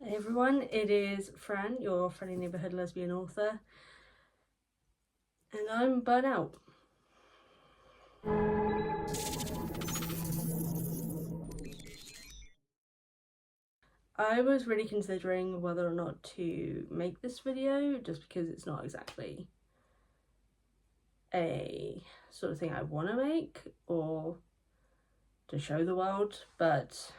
Hey everyone, it is Fran, your friendly neighbourhood lesbian author, and I'm burnt out. I was really considering whether or not to make this video, just because it's not exactly a sort of thing I want to make or to show the world, but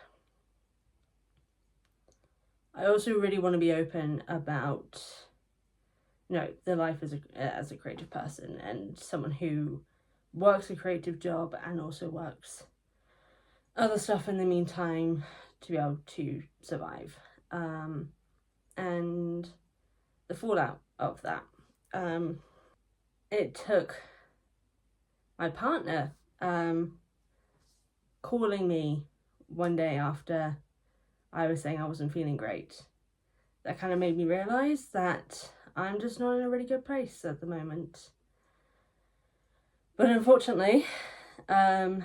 I also really want to be open about, the life as a creative person and someone who works a creative job and also works other stuff in the meantime to be able to survive, and the fallout of that. It took my partner calling me one day after I was saying I wasn't feeling great. That kind of made me realise that I'm just not in a really good place at the moment. But unfortunately, I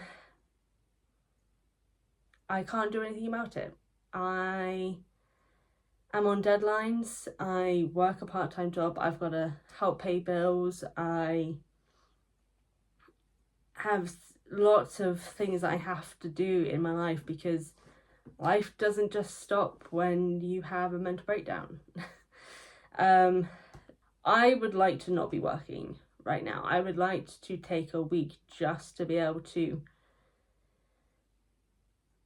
can't do anything about it. I am on deadlines. I work a part-time job. I've got to help pay bills. I have lots of things I have to do in my life because life doesn't just stop when you have a mental breakdown. I would like to not be working right now. I would like to take a week just to be able to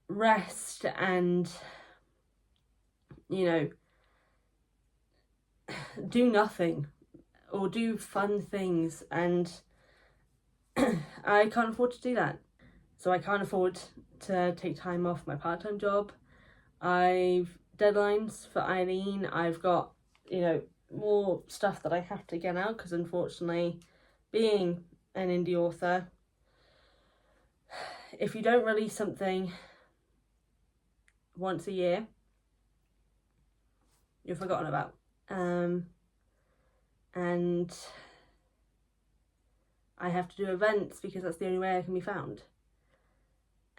rest and, do nothing or do fun things, and I can't afford to do that. So I can't afford to take time off my part-time job. I've deadlines for Eileen. I've got, more stuff that I have to get out because unfortunately, being an indie author, if you don't release something once a year, you're forgotten about. And I have to do events because that's the only way I can be found.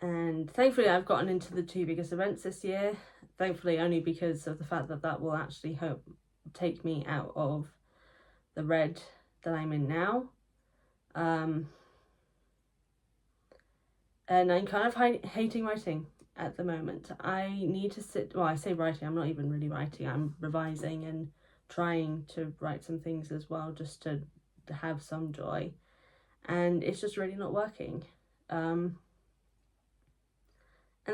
And thankfully I've gotten into the 2 biggest events this year. Thankfully only because of the fact that that will actually help take me out of the red that I'm in now. And I'm kind of hating writing at the moment. I need to sit, well, I say writing, I'm not even really writing, I'm revising and trying to write some things as well, just to have some joy. And it's just really not working. And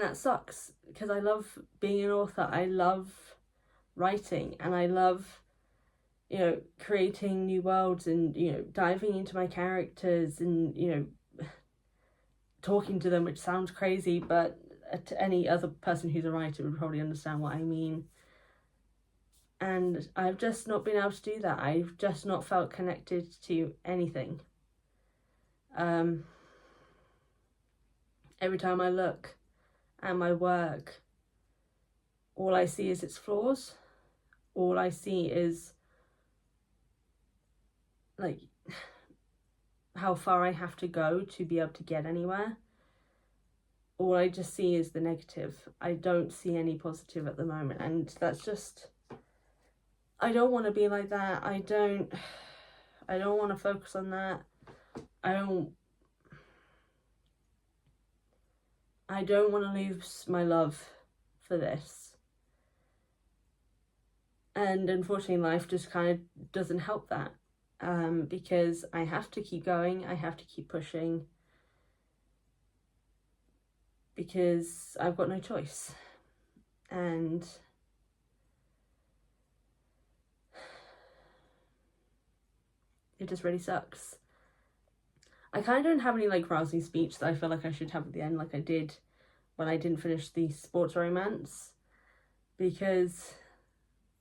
that sucks because I love being an author. I love writing and I love, creating new worlds and, diving into my characters and, talking to them, which sounds crazy, but to any other person who's a writer would probably understand what I mean. And I've just not been able to do that. I've just not felt connected to anything. Every time I look at my work, all I see is its flaws. All I see is like how far I have to go to be able to get anywhere. All I just see is the negative. I don't see any positive at the moment, and that's just, I don't want to be like that. I don't want to focus on that. I don't want to lose my love for this. And unfortunately life just kind of doesn't help that, because I have to keep going, I have to keep pushing, because I've got no choice. And it just really sucks. I kind of don't have any rousing speech that I feel like I should have at the end, like I did when I didn't finish the sports romance, because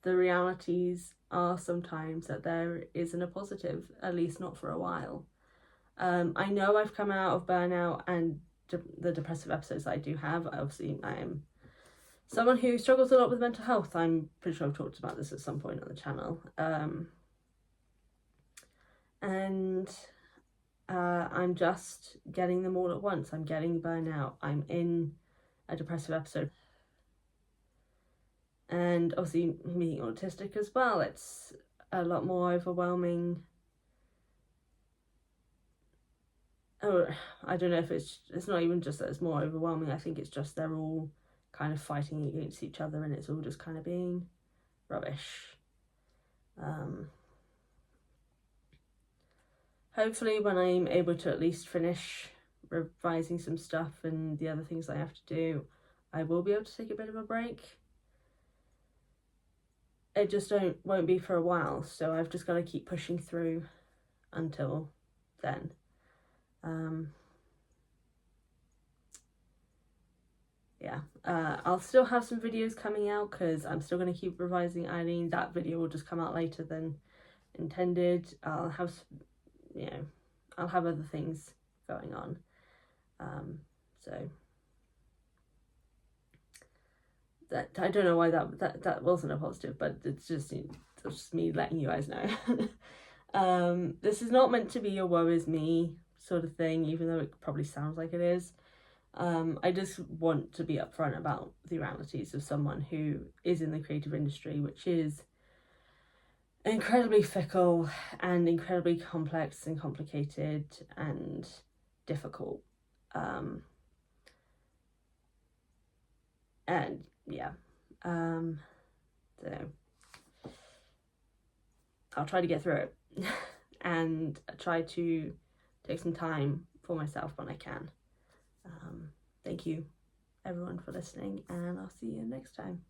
the realities are sometimes that there isn't a positive, at least not for a while. I know I've come out of burnout and the depressive episodes that I do have. Obviously, I am someone who struggles a lot with mental health. I'm pretty sure I've talked about this at some point on the channel. And I'm just getting them all at once. I'm getting burnout. I'm in a depressive episode. And obviously being autistic as well, it's a lot more overwhelming. Or I don't know if it's not even just that it's more overwhelming. I think it's just they're all kind of fighting against each other, and it's all just kind of being rubbish. Hopefully when I'm able to at least finish revising some stuff and the other things I have to do, I will be able to take a bit of a break. It just won't be for a while, so I've just got to keep pushing through until then. Yeah, I'll still have some videos coming out because I'm still going to keep revising Eileen. That video will just come out later than intended. I'll have, I'll have other things going on. So that, I don't know why that wasn't a positive, but it's just me letting you guys know. This is not meant to be a woe is me sort of thing, even though it probably sounds like it is. I just want to be upfront about the realities of someone who is in the creative industry, which is incredibly fickle and incredibly complex and complicated and difficult. And yeah, so I'll try to get through it and try to take some time for myself when I can. Thank you everyone for listening, and I'll see you next time.